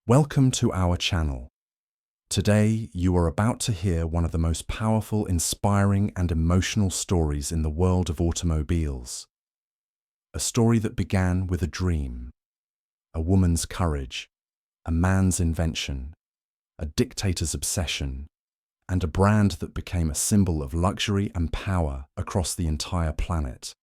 Welcome to our channel. Today, you are about to hear one of the most powerful, inspiring, and emotional stories in the world of automobiles. A story that began with a dream, a woman's courage, a man's invention, a dictator's obsession, and a brand that became a symbol of luxury and power across the entire planet.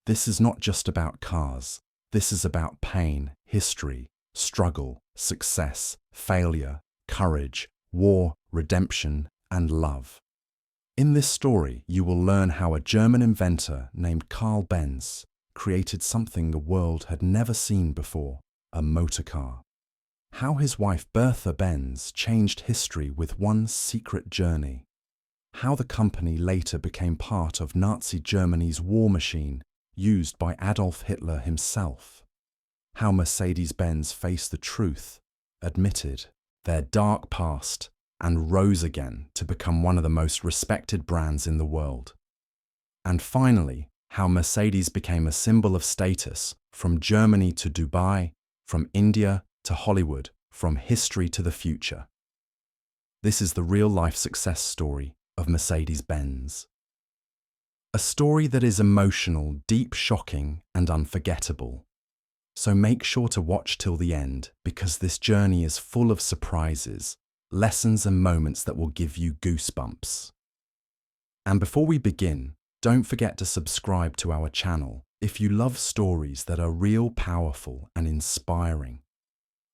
This is not just about cars. This is about pain, history, struggle, success, failure, courage, war, redemption, and love. In this story, you will learn how a German inventor named Carl Benz created something the world had never seen before, a motor car. How his wife Bertha Benz changed history with one secret journey. How the company later became part of Nazi Germany's war machine used by Adolf Hitler himself. How Mercedes-Benz faced the truth, admitted their dark past, and rose again to become one of the most respected brands in the world. And finally, how Mercedes became a symbol of status from Germany to Dubai, from India to Hollywood, from history to the future. This is the real-life success story of Mercedes-Benz. A story that is emotional, deep, shocking, and unforgettable. So make sure to watch till the end, because this journey is full of surprises, lessons and moments that will give you goosebumps. And before we begin, don't forget to subscribe to our channel if you love stories that are real, powerful, and inspiring.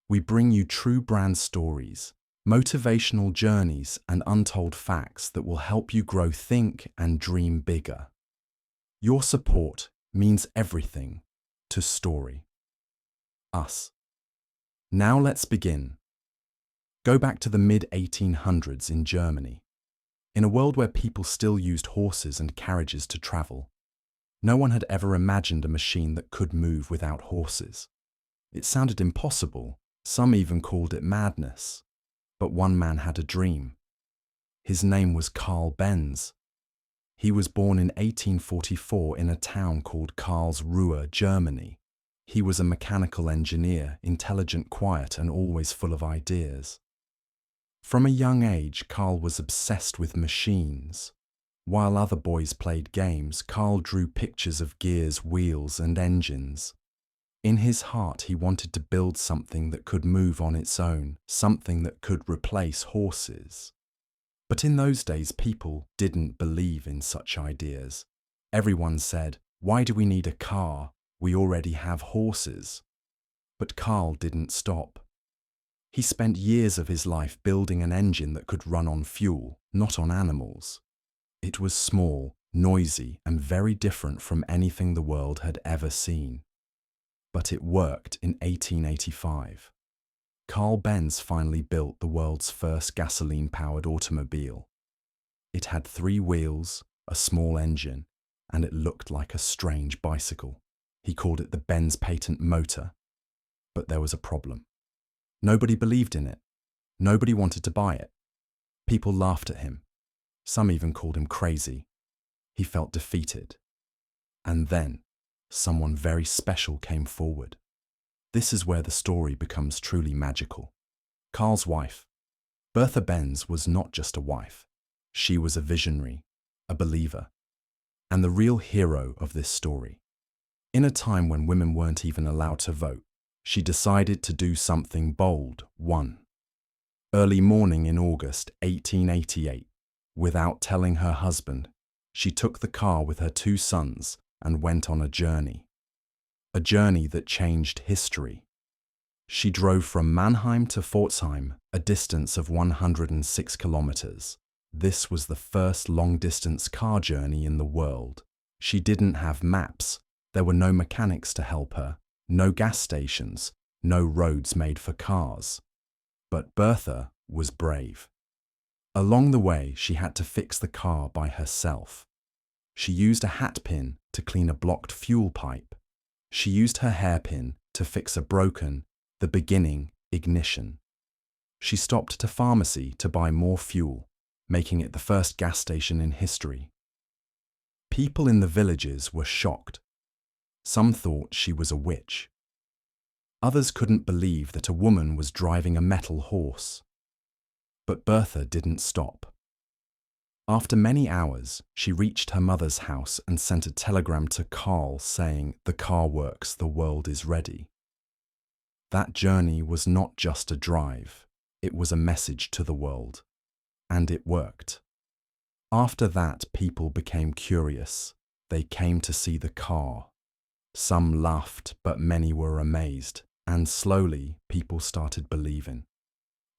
We bring you true brand stories, motivational journeys, and untold facts that will help you grow, think, and dream bigger. Your support means everything to Story. Us. Now let's begin. Go back to the mid-1800s in Germany. In a world where people still used horses and carriages to travel, no one had ever imagined a machine that could move without horses. It sounded impossible, some even called it madness. But one man had a dream. His name was Carl Benz. He was born in 1844 in a town called Karlsruhe, Germany. He was a mechanical engineer, intelligent, quiet, and always full of ideas. From a young age, Carl was obsessed with machines. While other boys played games, Carl drew pictures of gears, wheels, and engines. In his heart, he wanted to build something that could move on its own, something that could replace horses. But in those days, people didn't believe in such ideas. Everyone said, "Why do we need a car? We already have horses." But Carl didn't stop. He spent years of his life building an engine that could run on fuel, not on animals. It was small, noisy, and very different from anything the world had ever seen. But it worked in 1885. Carl Benz finally built the world's first gasoline-powered automobile. It had 3 wheels, a small engine, and it looked like a strange bicycle. He called it the Benz patent motor. But there was a problem. Nobody believed in it. Nobody wanted to buy it. People laughed at him. Some even called him crazy. He felt defeated. And then, someone very special came forward. This is where the story becomes truly magical. Carl's wife, Bertha Benz, was not just a wife. She was a visionary, a believer, and the real hero of this story. In a time when women weren't even allowed to vote, she decided to do something bold. One early morning in August 1888, without telling her husband, she took the car with her 2 sons and went on a journey that changed history. She drove from Mannheim to Pforzheim, a distance of 106 kilometers. This was the first long-distance car journey in the world. She didn't have maps. There were no mechanics to help her, no gas stations, no roads made for cars. But Bertha was brave. Along the way, she had to fix the car by herself. She used a hat pin to clean a blocked fuel pipe. She used her hairpin to fix a broken, the beginning, ignition. She stopped to pharmacy to buy more fuel, making it the first gas station in history. People in the villages were shocked. Some thought she was a witch. Others couldn't believe that a woman was driving a metal horse. But Bertha didn't stop. After many hours, she reached her mother's house and sent a telegram to Carl saying, "The car works, the world is ready." That journey was not just a drive, it was a message to the world. And it worked. After that, people became curious. They came to see the car. Some laughed, but many were amazed, and slowly people started believing.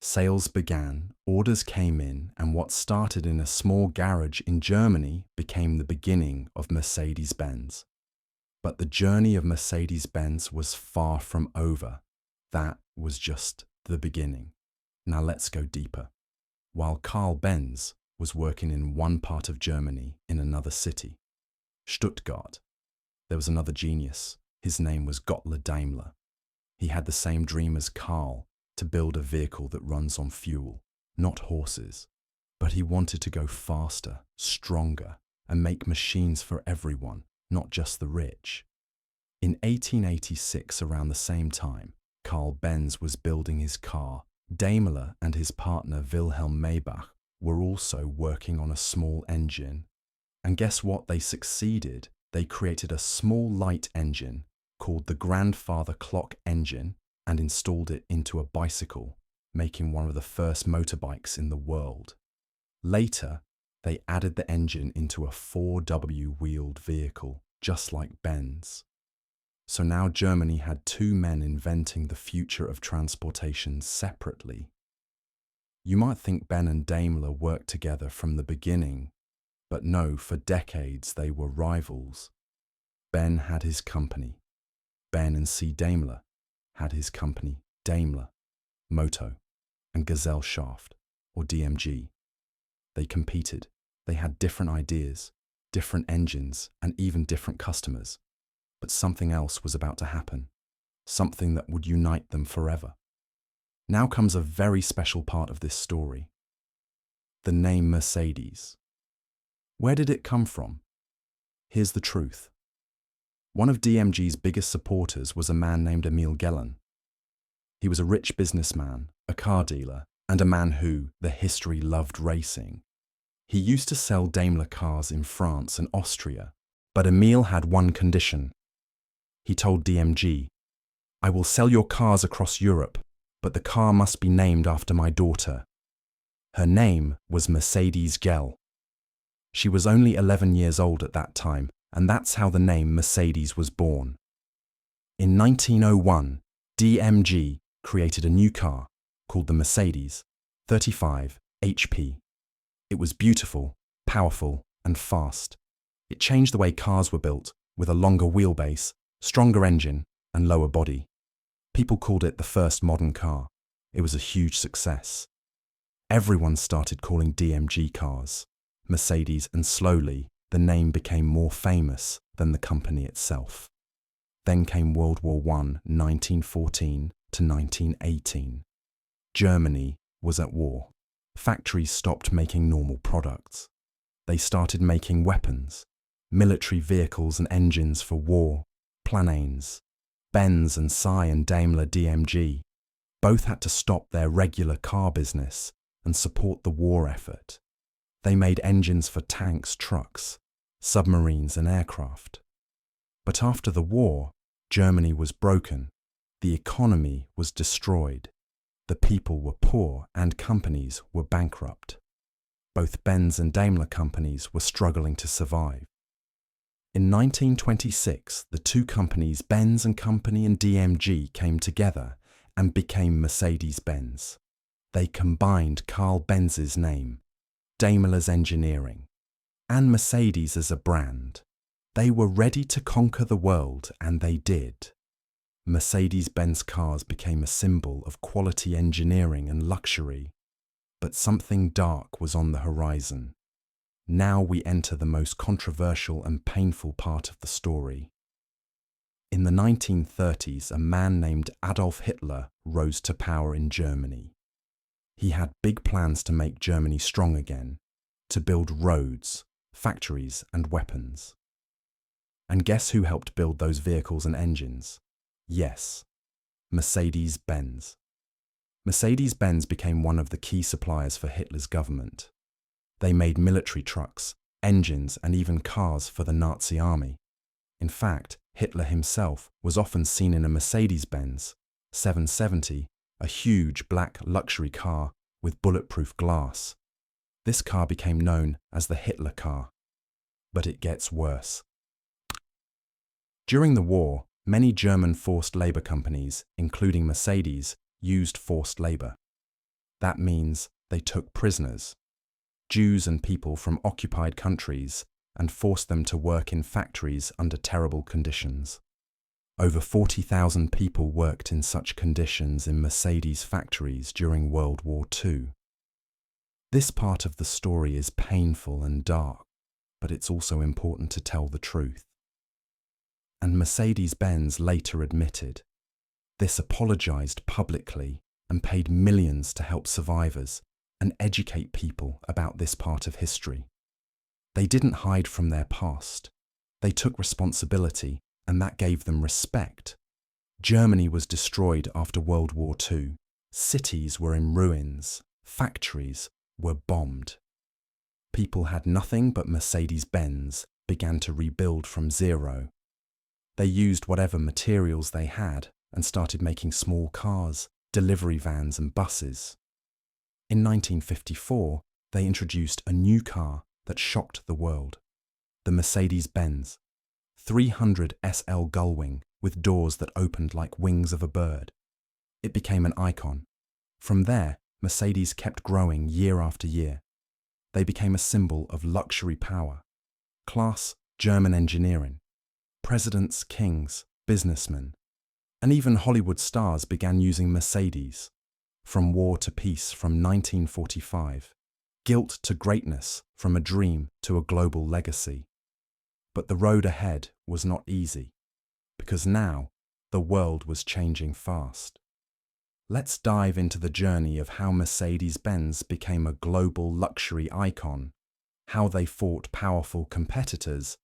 Sales began, orders came in, and what started in a small garage in Germany became the beginning of Mercedes-Benz. But the journey of Mercedes-Benz was far from over. That was just the beginning. Now let's go deeper. While Carl Benz was working in one part of Germany in another city, Stuttgart, there was another genius. His name was Gottlieb Daimler. He had the same dream as Carl, to build a vehicle that runs on fuel, not horses. But he wanted to go faster, stronger, and make machines for everyone, not just the rich. In 1886, around the same time, Carl Benz was building his car. Daimler and his partner Wilhelm Maybach were also working on a small engine. And guess what? They succeeded. They created a small light engine called the grandfather clock engine and installed it into a bicycle, making one of the first motorbikes in the world. Later, they added the engine into a 4W-wheeled vehicle, just like Benz. So now Germany had two men inventing the future of transportation separately. You might think Ben and Daimler worked together from the beginning, but no, for decades they were rivals. Ben had his company. Ben and C. Daimler had his company Daimler, Moto, and Gazelle Shaft, or DMG. They competed. They had different ideas, different engines, and even different customers. But something else was about to happen, something that would unite them forever. Now comes a very special part of this story. The name Mercedes. Where did it come from? Here's the truth. One of DMG's biggest supporters was a man named Emil Gellen. He was a rich businessman, a car dealer, and a man who, the history, loved racing. He used to sell Daimler cars in France and Austria, but Emil had one condition. He told DMG, "I will sell your cars across Europe, but the car must be named after my daughter." Her name was Mercedes Gell. She was only 11 years old at that time, and that's how the name Mercedes was born. In 1901, DMG created a new car called the Mercedes 35 HP. It was beautiful, powerful, and fast. It changed the way cars were built, with a longer wheelbase, stronger engine, and lower body. People called it the first modern car. It was a huge success. Everyone started calling DMG cars Mercedes, and slowly the name became more famous than the company itself. Then came World War I, 1914 to 1918. Germany was at war. Factories stopped making normal products. They started making weapons, military vehicles and engines for war, planes. Benz and Cy and Daimler DMG both had to stop their regular car business and support the war effort. They made engines for tanks, trucks, submarines and aircraft. But after the war, Germany was broken. The economy was destroyed. The people were poor and companies were bankrupt. Both Benz and Daimler companies were struggling to survive. In 1926, the two companies, Benz and Company and DMG, came together and became Mercedes-Benz. They combined Carl Benz's name, Daimler's engineering, and Mercedes as a brand. They were ready to conquer the world, and they did. Mercedes-Benz cars became a symbol of quality engineering and luxury. But something dark was on the horizon. Now we enter the most controversial and painful part of the story. In the 1930s, a man named Adolf Hitler rose to power in Germany. He had big plans to make Germany strong again, to build roads, factories, and weapons. And guess who helped build those vehicles and engines? Yes, Mercedes-Benz. Mercedes-Benz became one of the key suppliers for Hitler's government. They made military trucks, engines, and even cars for the Nazi army. In fact, Hitler himself was often seen in a Mercedes-Benz 770, a huge black luxury car with bulletproof glass. This car became known as the Hitler car. But it gets worse. During the war, many German forced labor companies, including Mercedes, used forced labor. That means they took prisoners, Jews and people from occupied countries, and forced them to work in factories under terrible conditions. Over 40,000 people worked in such conditions in Mercedes factories during World War II. This part of the story is painful and dark, but it's also important to tell the truth. And Mercedes-Benz later admitted this, apologized publicly, and paid millions to help survivors and educate people about this part of history. They didn't hide from their past. They took responsibility, and that gave them respect. Germany was destroyed after World War II. Cities were in ruins. Factories were bombed. People had nothing but Mercedes-Benz, began to rebuild from zero. They used whatever materials they had and started making small cars, delivery vans and buses. In 1954, they introduced a new car that shocked the world, the Mercedes-Benz 300 SL Gullwing with doors that opened like wings of a bird. It became an icon. From there, Mercedes kept growing year after year. They became a symbol of luxury power, class, German engineering. Presidents, kings, businessmen, and even Hollywood stars began using Mercedes. From War to Peace from 1945, Guilt to Greatness from a dream to a global legacy. But the road ahead was not easy, because now the world was changing fast. Let's dive into the journey of how Mercedes-Benz became a global luxury icon, how they fought powerful competitors,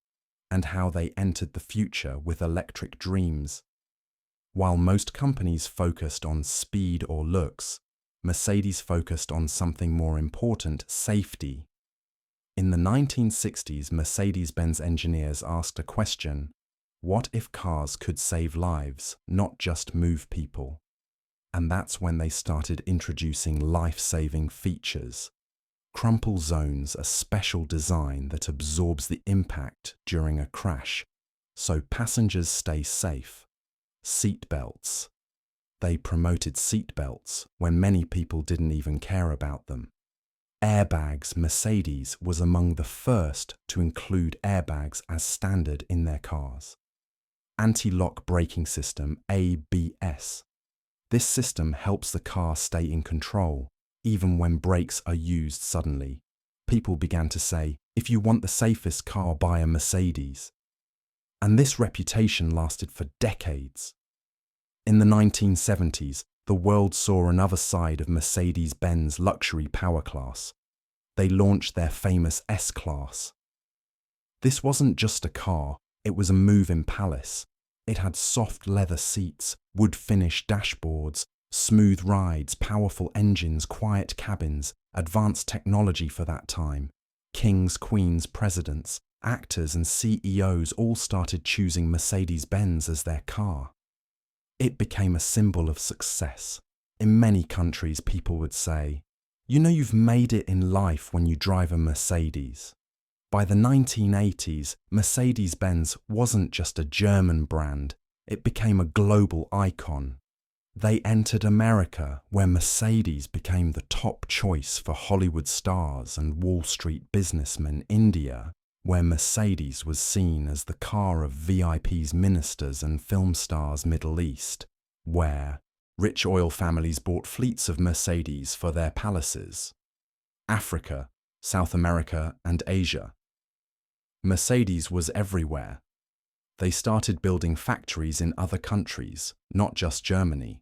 and how they entered the future with electric dreams. While most companies focused on speed or looks, Mercedes focused on something more important: safety. In the 1960s, Mercedes-Benz engineers asked a question: what if cars could save lives, not just move people? And that's when they started introducing life-saving features. Crumple zones, a special design that absorbs the impact during a crash, so passengers stay safe. Seat belts. They promoted seat belts when many people didn't even care about them. Airbags. Mercedes was among the first to include airbags as standard in their cars. Anti-lock braking system, ABS. This system helps the car stay in control, even when brakes are used suddenly. People began to say, if you want the safest car, buy a Mercedes. And this reputation lasted for decades. In the 1970s, the world saw another side of Mercedes-Benz luxury power class. They launched their famous S-Class. This wasn't just a car, it was a moving palace. It had soft leather seats, wood-finish dashboards, smooth rides, powerful engines, quiet cabins, advanced technology for that time. Kings, queens, presidents, actors and CEOs all started choosing Mercedes-Benz as their car. It became a symbol of success. In many countries, people would say, you know you've made it in life when you drive a Mercedes. By the 1980s, Mercedes-Benz wasn't just a German brand, it became a global icon. They entered America, where Mercedes became the top choice for Hollywood stars and Wall Street businessmen. India, where Mercedes was seen as the car of VIPs, ministers and film stars. Middle East, where rich oil families bought fleets of Mercedes for their palaces. Africa, South America and Asia. Mercedes was everywhere. They started building factories in other countries, not just Germany.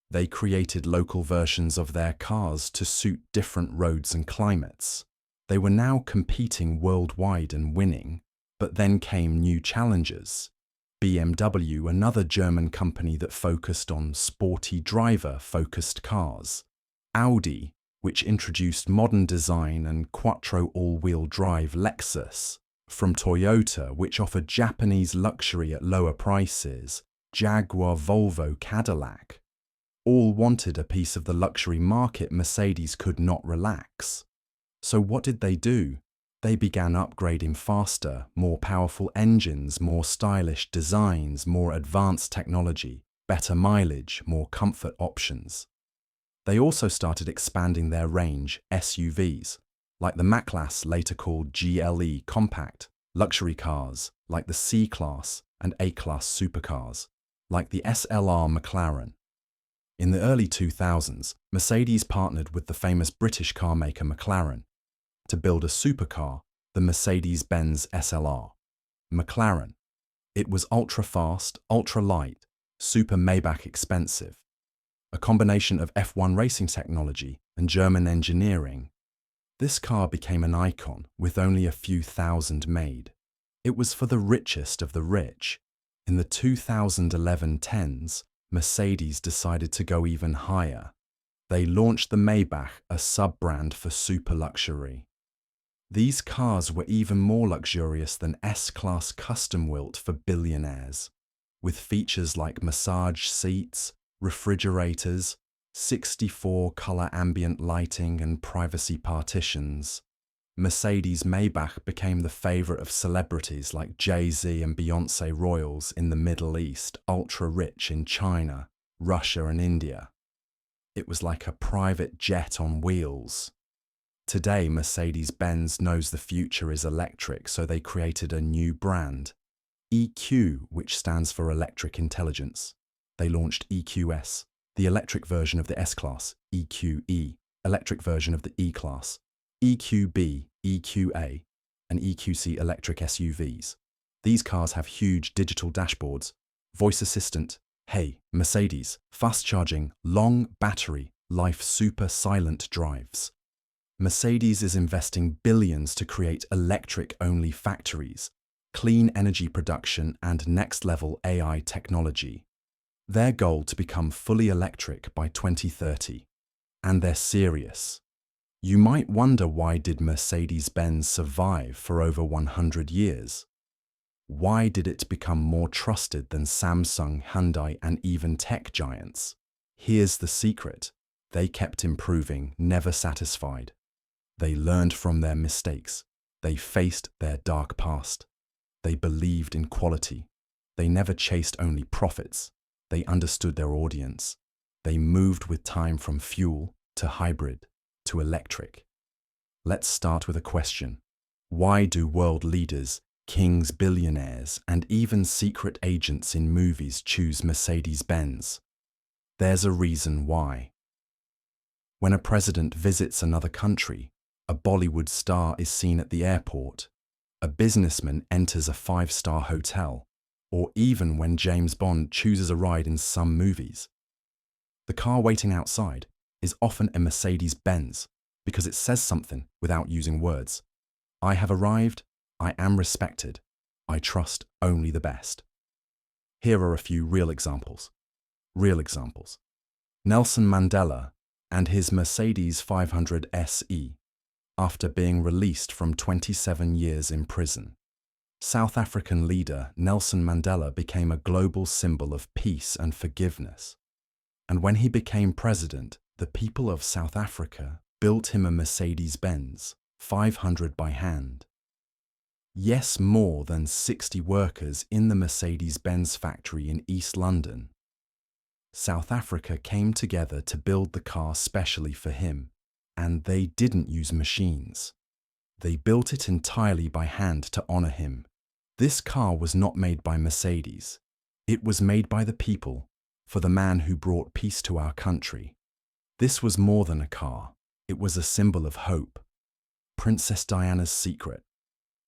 They created local versions of their cars to suit different roads and climates. They were now competing worldwide and winning, but then came new challenges. BMW, another German company that focused on sporty driver-focused cars. Audi, which introduced modern design and quattro all-wheel drive. Lexus, from Toyota, which offered Japanese luxury at lower prices. Jaguar, Volvo, Cadillac. All wanted a piece of the luxury market. Mercedes could not relax. So what did they do? They began upgrading faster, more powerful engines, more stylish designs, more advanced technology, better mileage, more comfort options. They also started expanding their range, SUVs, like the Mach-Class, later called GLE Compact, luxury cars, like the C-Class, and A-Class supercars, like the SLR McLaren. In the early 2000s, Mercedes partnered with the famous British car maker McLaren to build a supercar, the Mercedes-Benz SLR. McLaren. It was ultra-fast, ultra-light, super Maybach expensive. A combination of F1 racing technology and German engineering. This car became an icon with only a few thousand made. It was for the richest of the rich. In the 2011 10s, Mercedes decided to go even higher. They launched the Maybach, a sub-brand for super luxury. These cars were even more luxurious than S-Class custom-built for billionaires, with features like massage seats, refrigerators, 64-color ambient lighting and privacy partitions. Mercedes Maybach became the favorite of celebrities like Jay-Z and Beyoncé, royals in the Middle East, ultra-rich in China, Russia and India. It was like a private jet on wheels. Today, Mercedes-Benz knows the future is electric, so they created a new brand, EQ, which stands for Electric Intelligence. They launched EQS, the electric version of the S-Class, EQE, electric version of the E-Class, EQB, EQA, and EQC electric SUVs. These cars have huge digital dashboards, voice assistant, hey, Mercedes, fast charging, long battery, life, super silent drives. Mercedes is investing billions to create electric-only factories, clean energy production and next-level AI technology. Their goal to become fully electric by 2030. And they're serious. You might wonder, why did Mercedes-Benz survive for over 100 years? Why did it become more trusted than Samsung, Hyundai, and even tech giants? Here's the secret. They kept improving, never satisfied. They learned from their mistakes. They faced their dark past. They believed in quality. They never chased only profits. They understood their audience. They moved with time from fuel to hybrid to electric. Let's start with a question. Why do world leaders, kings, billionaires, and even secret agents in movies choose Mercedes-Benz? There's a reason why. When a president visits another country, a Bollywood star is seen at the airport, a businessman enters a 5-star hotel, or even when James Bond chooses a ride in some movies. The car waiting outside is often a Mercedes-Benz because it says something without using words. I have arrived, I am respected, I trust only the best. Here are a few real examples. Nelson Mandela and his Mercedes 500 SE, after being released from 27 years in prison. South African leader Nelson Mandela became a global symbol of peace and forgiveness. And when he became president, the people of South Africa built him a Mercedes-Benz 500 by hand. Yes, more than 60 workers in the Mercedes-Benz factory in East London. South Africa came together to build the car specially for him, and they didn't use machines. They built it entirely by hand to honor him. This car was not made by Mercedes. It was made by the people, for the man who brought peace to our country. This was more than a car. It was a symbol of hope. Princess Diana's secret.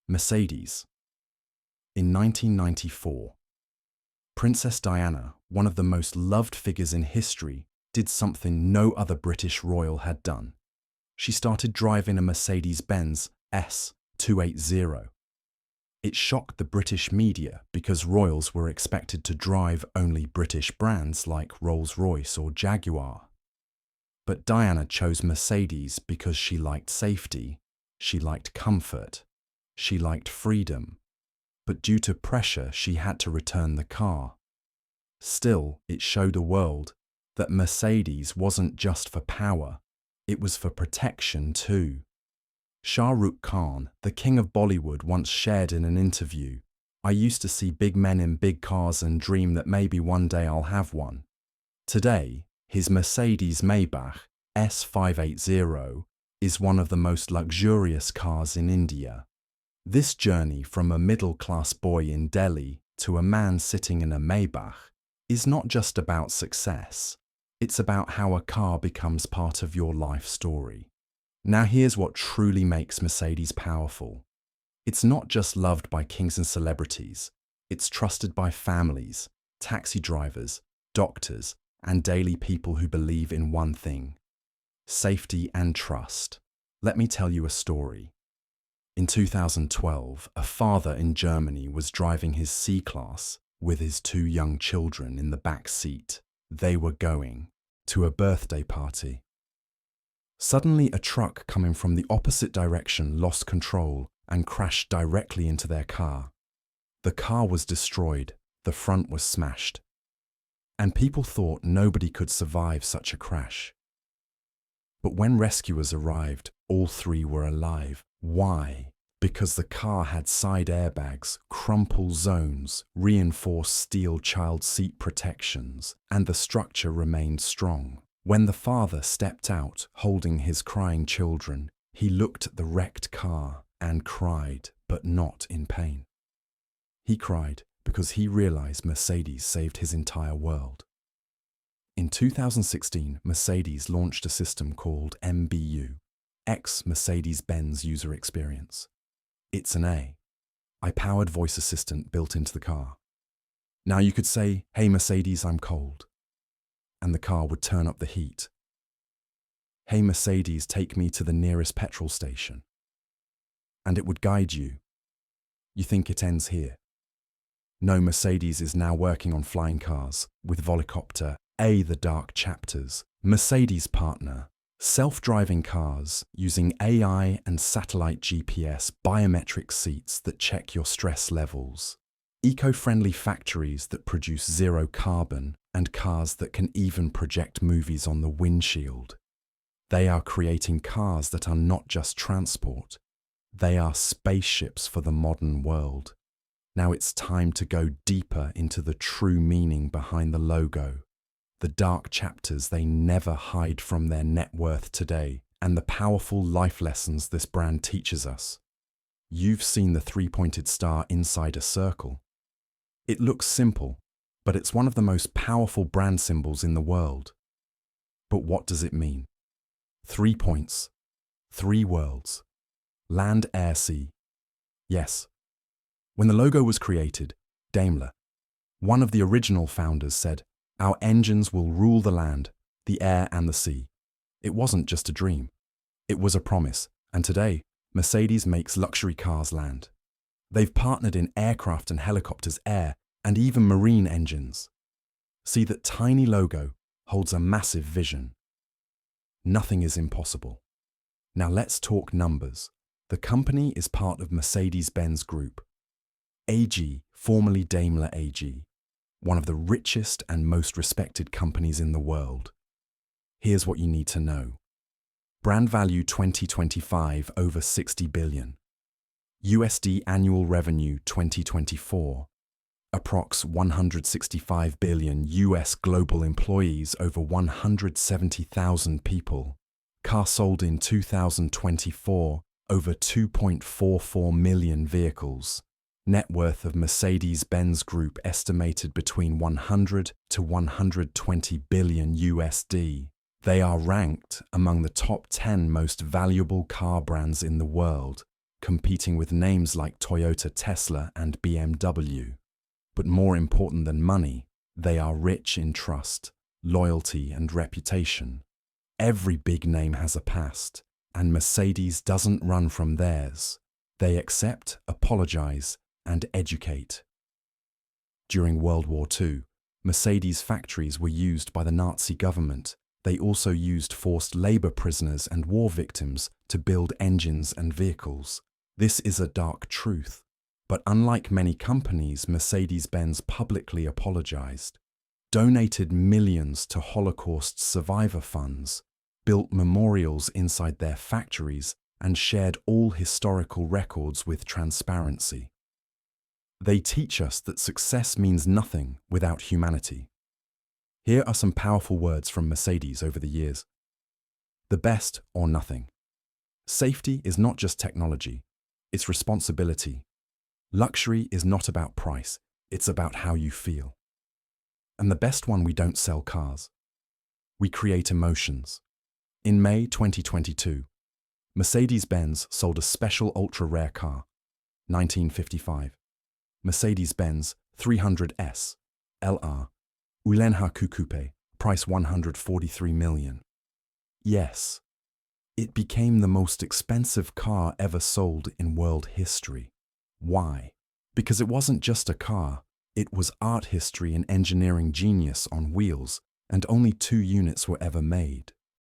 Mercedes. In 1994, Princess Diana, one of the most loved figures in history, did something no other British royal had done. She started driving a Mercedes-Benz S280. It shocked the British media because royals were expected to drive only British brands like Rolls-Royce or Jaguar. But Diana chose Mercedes because she liked safety, she liked comfort, she liked freedom. But due to pressure, she had to return the car. Still, it showed the world that Mercedes wasn't just for power, it was for protection too. Shah Rukh Khan, the king of Bollywood, once shared in an interview, "I used to see big men in big cars and dream that maybe one day I'll have one." Today, his Mercedes Maybach S580 is one of the most luxurious cars in India. This journey from a middle-class boy in Delhi to a man sitting in a Maybach is not just about success. It's about how a car becomes part of your life story. Now here's what truly makes Mercedes powerful. It's not just loved by kings and celebrities. It's trusted by families, taxi drivers, doctors, and daily people who believe in one thing: safety and trust. Let me tell you a story. In 2012, a father in Germany was driving his C-Class with his two young children in the back seat. They were going to a birthday party. Suddenly, a truck coming from the opposite direction lost control and crashed directly into their car. The car was destroyed, the front was smashed, and people thought nobody could survive such a crash. But when rescuers arrived, all three were alive. Why? Because the car had side airbags, crumple zones, reinforced steel child seat protections, and the structure remained strong. When the father stepped out, holding his crying children, he looked at the wrecked car and cried, but not in pain. He cried because he realized Mercedes saved his entire world. In 2016, Mercedes launched a system called MBU, Mercedes-Benz User Experience. It's an AI-powered voice assistant built into the car. Now you could say, "Hey Mercedes, I'm cold," and the car would turn up the heat. "Hey Mercedes, take me to the nearest petrol station," and it would guide you. You think it ends here? No, Mercedes is now working on flying cars with Volocopter, the dark chapters. Mercedes partner, self-driving cars using AI and satellite GPS, biometric seats that check your stress levels, eco-friendly factories that produce zero carbon, and cars that can even project movies on the windshield. They are creating cars that are not just transport, they are spaceships for the modern world. Now it's time to go deeper into the true meaning behind the logo, the dark chapters they never hide from their net worth today, and the powerful life lessons this brand teaches us. You've seen the three-pointed star inside a circle. It looks simple, but it's one of the most powerful brand symbols in the world. But what does it mean? 3 points, 3 worlds, land, air, sea. Yes. When the logo was created, Daimler, one of the original founders, said, "Our engines will rule the land, the air and the sea." It wasn't just a dream. It was a promise. And today, Mercedes makes luxury cars land. They've partnered in aircraft and helicopters, air, and even marine engines. See, that tiny logo holds a massive vision. Nothing is impossible. Now let's talk numbers. The company is part of Mercedes-Benz Group, AG, formerly Daimler AG, one of the richest and most respected companies in the world. Here's what you need to know. Brand value 2025 over 60 billion. USD annual revenue 2024. Approx 165 billion US global employees, over 170,000 people. Car sold in 2024, over 2.44 million vehicles. Net worth of Mercedes-Benz Group estimated between 100 to 120 billion USD. They are ranked among the top 10 most valuable car brands in the world, competing with names like Toyota, Tesla, and BMW. But more important than money, they are rich in trust, loyalty, and reputation. Every big name has a past, and Mercedes doesn't run from theirs. They accept, apologize, and educate. During World War II, Mercedes factories were used by the Nazi government. They also used forced labor prisoners and war victims to build engines and vehicles. This is a dark truth. But unlike many companies, Mercedes-Benz publicly apologized, donated millions to Holocaust survivor funds, built memorials inside their factories, and shared all historical records with transparency. They teach us that success means nothing without humanity. Here are some powerful words from Mercedes over the years. The best or nothing. Safety is not just technology, it's responsibility. Luxury is not about price, it's about how you feel. And the best one, we don't sell cars. We create emotions. In May 2022, Mercedes-Benz sold a special ultra-rare car, 1955. Mercedes-Benz 300S LR Ulenhaku Coupe, price $143 million. Yes, it became the most expensive car ever sold in world history. Why? Because it wasn't just a car, it was art history and engineering genius on wheels, and only 2 units were ever made.